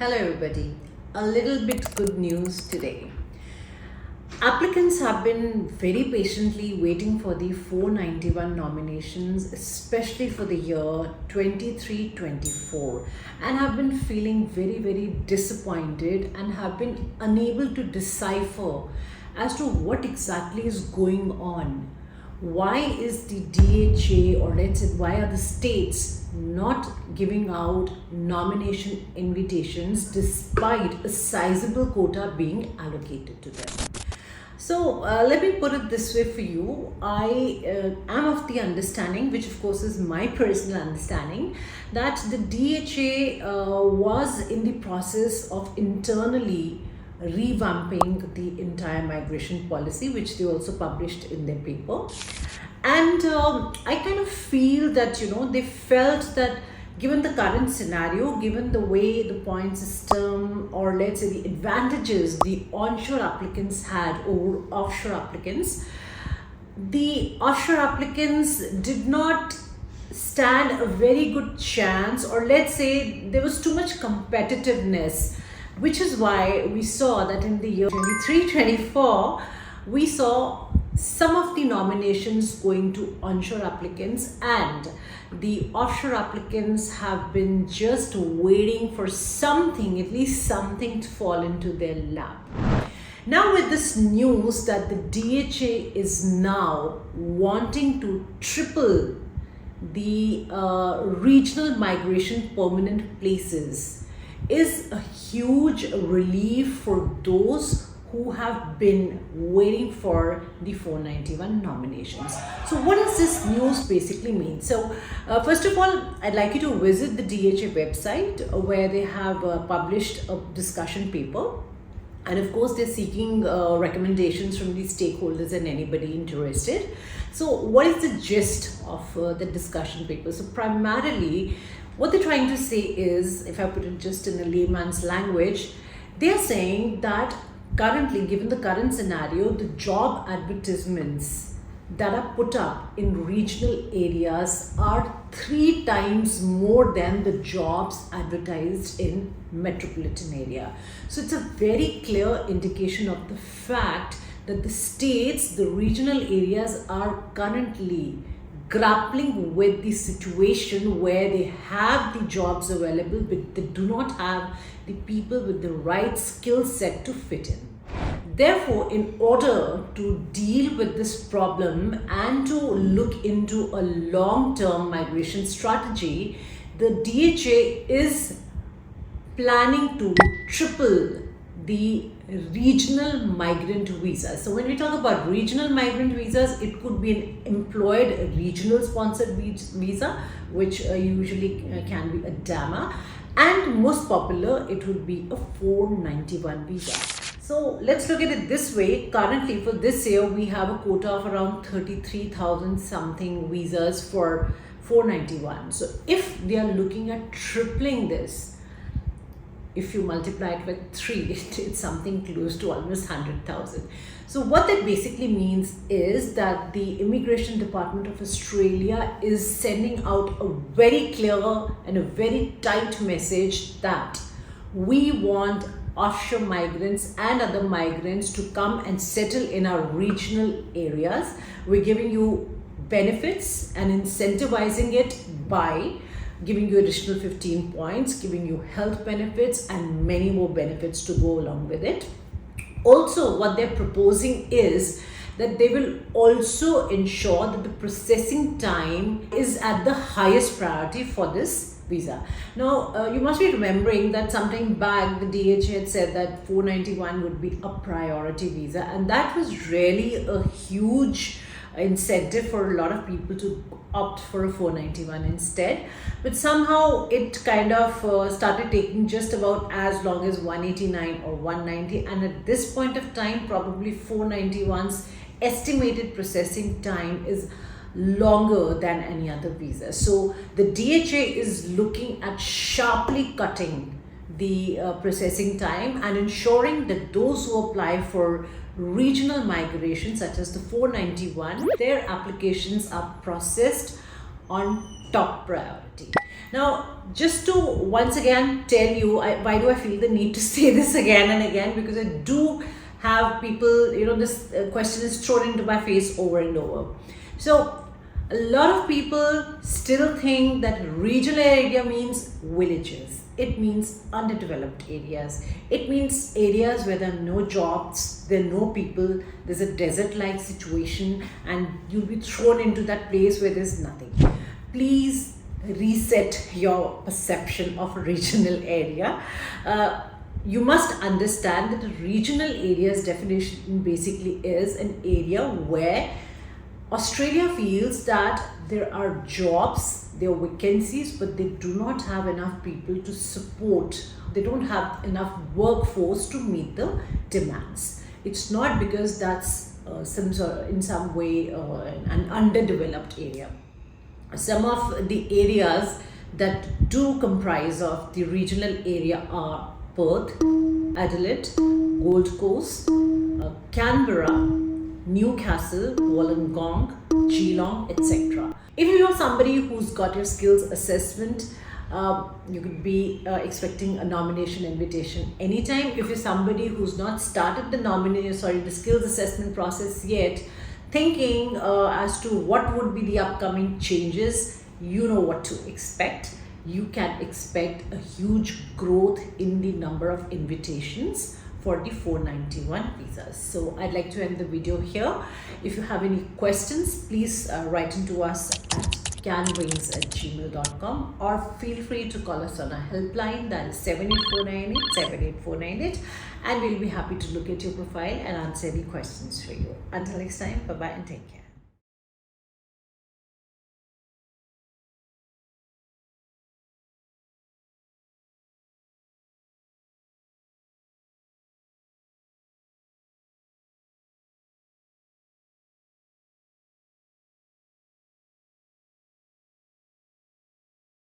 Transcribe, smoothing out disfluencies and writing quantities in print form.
Hello everybody. A little bit good news today. Applicants have been very patiently waiting for the 491 nominations, especially for the year 23-24, and have been feeling very disappointed and have been unable to decipher as to what exactly is going on. Why is the DHA, or let's say why are the states not giving out nomination invitations despite a sizable quota being allocated to them? So let me put it this way for you. I am of the understanding, which of course is my personal understanding, that the DHA was in the process of internally revamping the entire migration policy, which they also published in their paper. And I kind of feel that, they felt that given the current scenario, given the way the point system, or let's say the advantages the onshore applicants had over offshore applicants, the offshore applicants did not stand a very good chance, or let's say there was too much competitiveness, which is why we saw that in the year 23-24, we saw some of the nominations going to onshore applicants, and the offshore applicants have been just waiting for something, at least something, to fall into their lap. Now with this news that the DHA is now wanting to triple the regional migration permanent places, is a huge relief for those who have been waiting for the 491 nominations. So what does this news basically mean? So first of all, I'd like you to visit the DHA website where they have published a discussion paper. And of course, they're seeking recommendations from the stakeholders and anybody interested. So what is the gist of the discussion paper? So primarily, what they're trying to say is, if I put it just in a layman's language, they're saying that currently, given the current scenario, the job advertisements that are put up in regional areas are 3 times more than the jobs advertised in metropolitan area. So it's a very clear indication of the fact that the states, the regional areas, are currently grappling with the situation where they have the jobs available, but they do not have the people with the right skill set to fit in. Therefore, in order to deal with this problem and to look into a long-term migration strategy, the DHA is planning to triple the regional migrant visas. So when we talk about regional migrant visas, it could be an employed regional sponsored visa, which usually can be a dama, and most popular, it would be a 491 visa. So let's look at it this way. Currently for this year, we have a quota of around 33,000 something visas for 491. So if they are looking at tripling this, if you multiply it with 3, it's something close to almost 100,000. So what that basically means is that the Immigration Department of Australia is sending out a very clear and a very tight message that we want offshore migrants and other migrants to come and settle in our regional areas. We're giving you benefits and incentivizing it by giving you additional 15 points, giving you health benefits and many more benefits to go along with it. Also, what they're proposing is that they will also ensure that the processing time is at the highest priority for this visa. Now, you must be remembering that sometime back the DHA had said that 491 would be a priority visa, and that was really a huge incentive for a lot of people to opt for a 491 instead. But somehow it kind of started taking just about as long as 189 or 190, and at this point of time, probably 491's estimated processing time is longer than any other visa. So the DHA is looking at sharply cutting the processing time and ensuring that those who apply for regional migration such as the 491, their applications are processed on top priority. Now, just to once again tell you, why do I feel the need to say this again and again? Because I do have people, this question is thrown into my face over and over. So, a lot of people still think that regional area means villages. It means underdeveloped areas. It means areas where there are no jobs, there are no people, there's a desert-like situation, and you'll be thrown into that place where there's nothing. Please reset your perception of a regional area. You must understand that a regional area's definition basically is an area where Australia feels that there are jobs, there are vacancies, but they do not have enough people to support. They don't have enough workforce to meet the demands. It's not because that's in some way an underdeveloped area. Some of the areas that do comprise of the regional area are Perth, Adelaide, Gold Coast, Canberra, Newcastle, Wollongong, Geelong, etc. If you're somebody who's got your skills assessment, you could be expecting a nomination invitation anytime. If you're somebody who's not started the skills assessment process yet, thinking as to what would be the upcoming changes, you know what to expect. You can expect a huge growth in the number of invitations for the 491 visas. So I'd like to end the video here. If you have any questions, please write into us at CaanWings@gmail.com, or feel free to call us on our helpline, that is 78498, and we'll be happy to look at your profile and answer any questions for you. Until next time, bye-bye and take care.